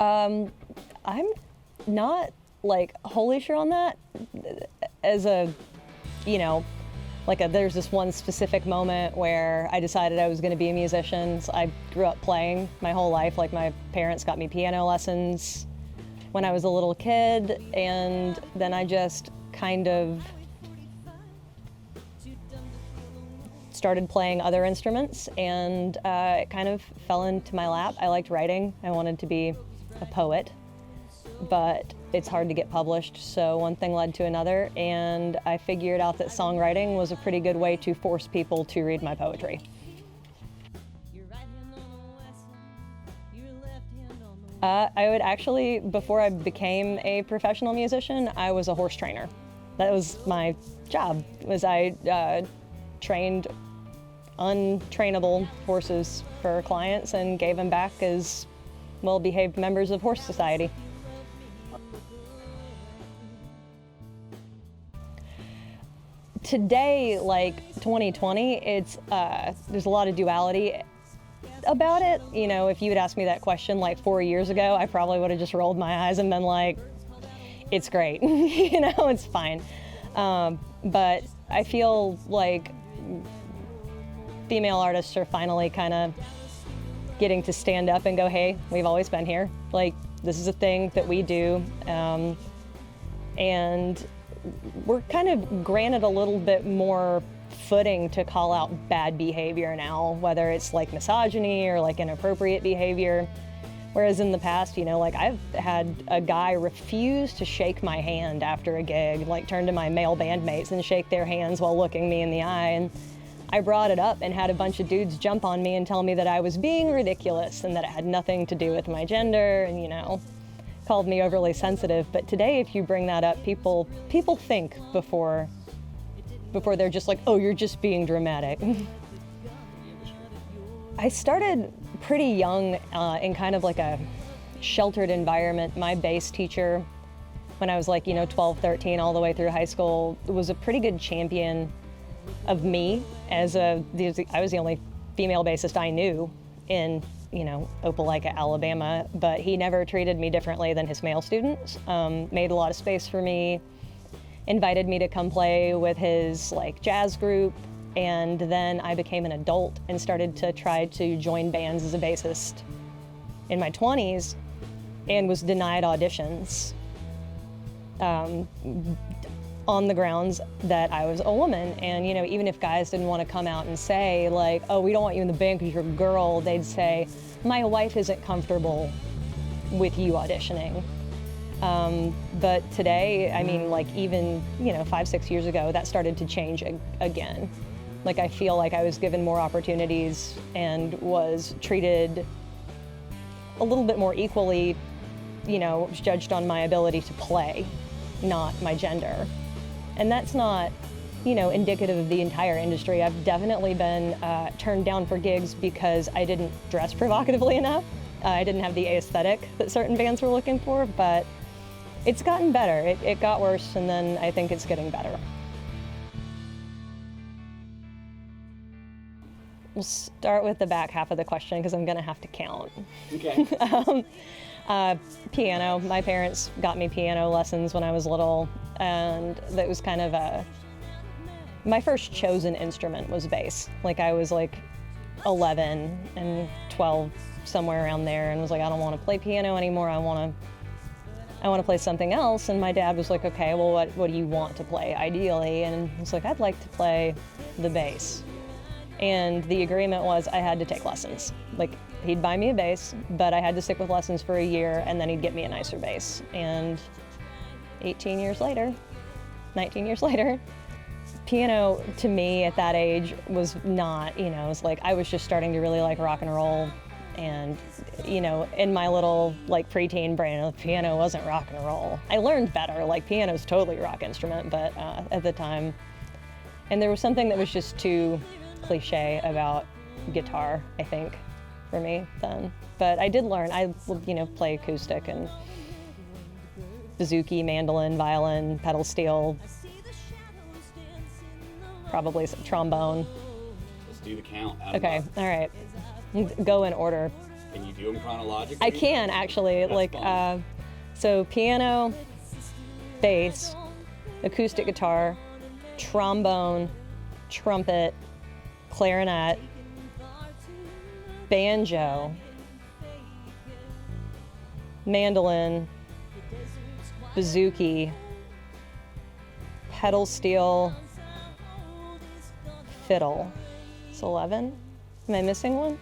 I'm not like wholly sure on that. As a, there's this one specific moment where I decided I was going to be a musician. So I grew up playing my whole life. Like my parents got me piano lessons when I was a little kid, and then I just kind of started playing other instruments, and it kind of fell into my lap. I liked writing. I wanted to be a poet, but it's hard to get published, so one thing led to another, and I figured out that songwriting was a pretty good way to force people to read my poetry. I would actually, before I became a professional musician, I was a horse trainer. That was my job, I trained untrainable horses for clients and gave them back as well-behaved members of horse society. Today, like 2020, there's a lot of duality about it. If you had asked me that question like 4 years ago, I probably would have just rolled my eyes and been like, it's great, it's fine. But I feel like female artists are finally kind of getting to stand up and go, hey, we've always been here. Like, this is a thing that we do. And we're kind of granted a little bit more footing to call out bad behavior now, whether it's like misogyny or like inappropriate behavior. Whereas in the past, I've had a guy refuse to shake my hand after a gig, like turn to my male bandmates and shake their hands while looking me in the eye. And I brought it up and had a bunch of dudes jump on me and tell me that I was being ridiculous and that it had nothing to do with my gender, and called me overly sensitive. But today, if you bring that up, people think before they're just like, oh, you're just being dramatic. I started pretty young in kind of like a sheltered environment. My bass teacher, when I was like, 12, 13, all the way through high school, was a pretty good champion of me I was the only female bassist I knew in, Opelika, Alabama, but he never treated me differently than his male students. Made a lot of space for me, invited me to come play with his jazz group, and then I became an adult and started to try to join bands as a bassist in my 20s and was denied auditions on the grounds that I was a woman. And even if guys didn't want to come out and say like, oh, we don't want you in the band because you're a girl, they'd say, my wife isn't comfortable with you auditioning. But today, even 5-6 years ago, that started to change again. I feel like I was given more opportunities and was treated a little bit more equally, was judged on my ability to play, not my gender. And that's not, indicative of the entire industry. I've definitely been turned down for gigs because I didn't dress provocatively enough. I didn't have the aesthetic that certain bands were looking for, but it's gotten better. It got worse, and then I think it's getting better. We'll start with the back half of the question because I'm going to have to count. Okay. Piano. My parents got me piano lessons when I was little, and that was kind of my first chosen instrument was bass. I was 11 and 12, somewhere around there, and was like, I don't want to play piano anymore. I want to play something else. And my dad was like, okay, well, what do you want to play ideally? And I was like, I'd like to play the bass. And the agreement was I had to take lessons. He'd buy me a bass, but I had to stick with lessons for a year, and then he'd get me a nicer bass. And 19 years later, piano to me at that age was not, it was I was just starting to really like rock and roll. And, in my little preteen brain, piano wasn't rock and roll. I learned better, piano's totally a rock instrument, but at the time. And there was something that was just too cliche about guitar, I think, for me then. But I did learn. I play acoustic and bouzouki, mandolin, violin, pedal steel, probably some trombone. Let's do the count. Okay, all right. Go in order. Can you do them chronologically? I can, actually. That's So piano, bass, acoustic guitar, trombone, trumpet, clarinet, banjo, mandolin, bouzouki, pedal steel, fiddle. It's 11. Am I missing one?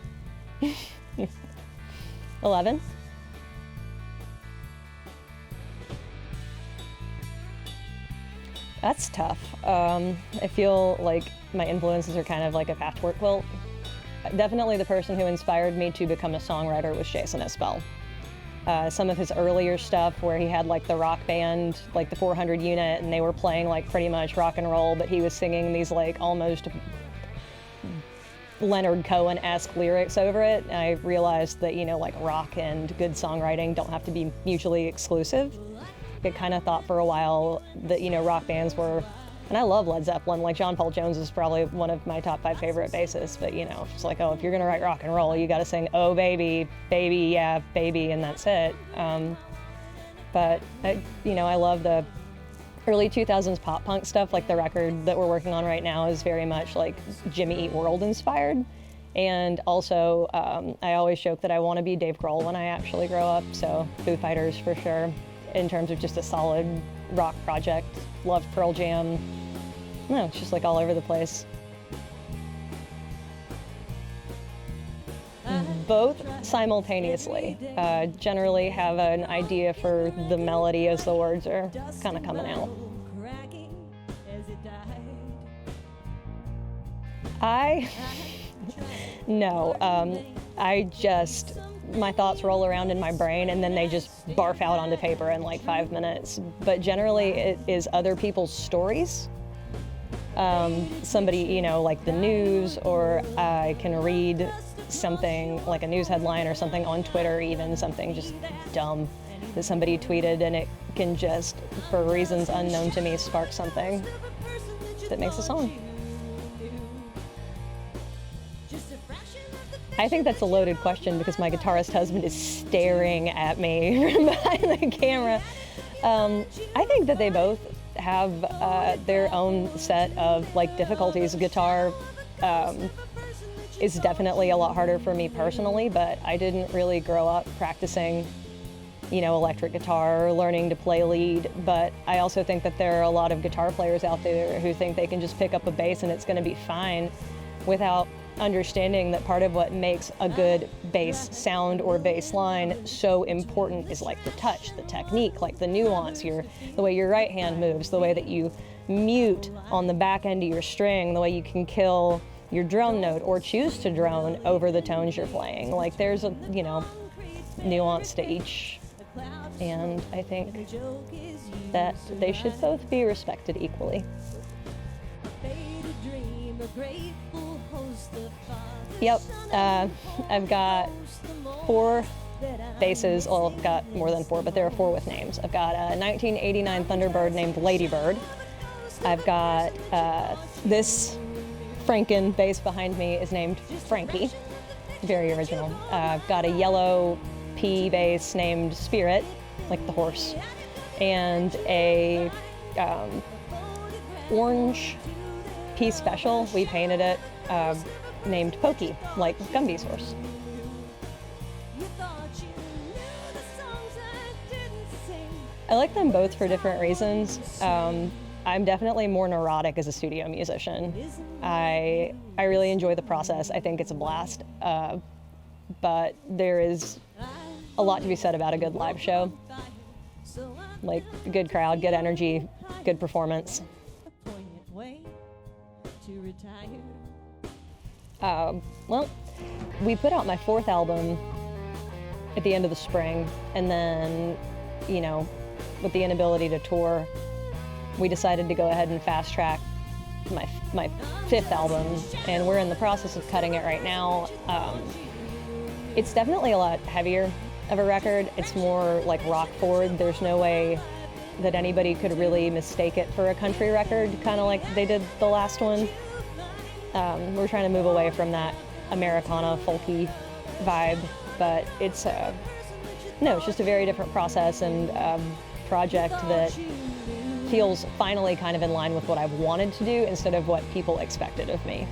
11. That's tough. I feel like my influences are kind of like a patchwork quilt. Definitely the person who inspired me to become a songwriter was Jason Isbell. Some of his earlier stuff where he had like the rock band, like the 400 unit, and they were playing like pretty much rock and roll, but he was singing these like almost Leonard Cohen-esque lyrics over it. And I realized that, like rock and good songwriting don't have to be mutually exclusive. I kind of thought for a while that, rock bands were, and I love Led Zeppelin, like John Paul Jones is probably one of my top 5 favorite bassists, but it's like, oh, if you're gonna write rock and roll, you gotta sing, oh baby, baby, yeah, baby, and that's it. But I love the early 2000s pop punk stuff, like the record that we're working on right now is very much like Jimmy Eat World inspired. And also, I always joke that I want to be Dave Grohl when I actually grow up, so Foo Fighters for sure. In terms of just a solid rock project, loved Pearl Jam. No, it's just like all over the place. Both simultaneously. Generally have an idea for the melody as the words are kind of coming out. My thoughts roll around in my brain and then they just barf out onto paper in like 5 minutes. But generally it is other people's stories. Somebody, like the news, or I can read something like a news headline or something on Twitter, even something just dumb that somebody tweeted, and it can just, for reasons unknown to me, spark something that makes a song. I think that's a loaded question because my guitarist husband is staring at me from behind the camera. I think that they both have their own set of difficulties. Guitar is definitely a lot harder for me personally, but I didn't really grow up practicing, electric guitar, learning to play lead. But I also think that there are a lot of guitar players out there who think they can just pick up a bass and it's going to be fine, without understanding that part of what makes a good bass sound or bass line so important is like the touch, the technique, like the nuance, the way your right hand moves, the way that you mute on the back end of your string, the way you can kill your drone note or choose to drone over the tones you're playing. Like there's a, nuance to each, and I think that they should both be respected equally. Yep, I've got 4 basses. Well, I've got more than 4, but there are 4 with names. I've got a 1989 Thunderbird named Ladybird. I've got this Franken bass behind me is named Frankie, very original. I've got a yellow P bass named Spirit, like the horse, and a orange P Special. We painted it. Named Pokey, like Gumby's horse. I like them both for different reasons. I'm definitely more neurotic as a studio musician. I really enjoy the process. I think it's a blast. But there is a lot to be said about a good live show. Like a good crowd, good energy, good performance. Well, we put out my 4th album at the end of the spring, and then, with the inability to tour, we decided to go ahead and fast track my 5th album, and we're in the process of cutting it right now. It's definitely a lot heavier of a record. It's more like rock forward. There's no way that anybody could really mistake it for a country record, kind of like they did the last one. We're trying to move away from that Americana folky vibe, but it's just a very different process and project that feels finally kind of in line with what I've wanted to do instead of what people expected of me.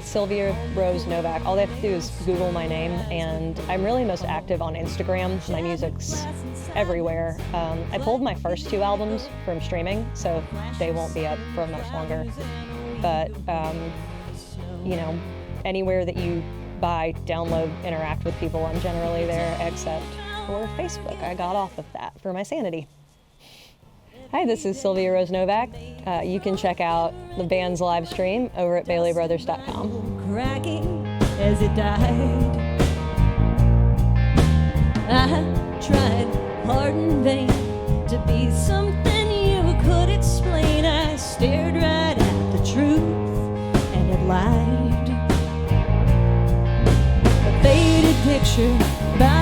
Sylvia Rose Novak. All they have to do is Google my name, and I'm really most active on Instagram. My music's everywhere. I pulled my first 2 albums from streaming, so they won't be up for much longer. But, you know, anywhere that you buy, download, interact with people, I'm generally there, except for Facebook. I got off of that for my sanity. Hi, this is Sylvia Rose Novak. You can check out the band's live stream over at BaileyBrothers.com. Cracking as it died. I tried hard in vain to be something you could explain. I stared right at the truth and it lied. A faded picture by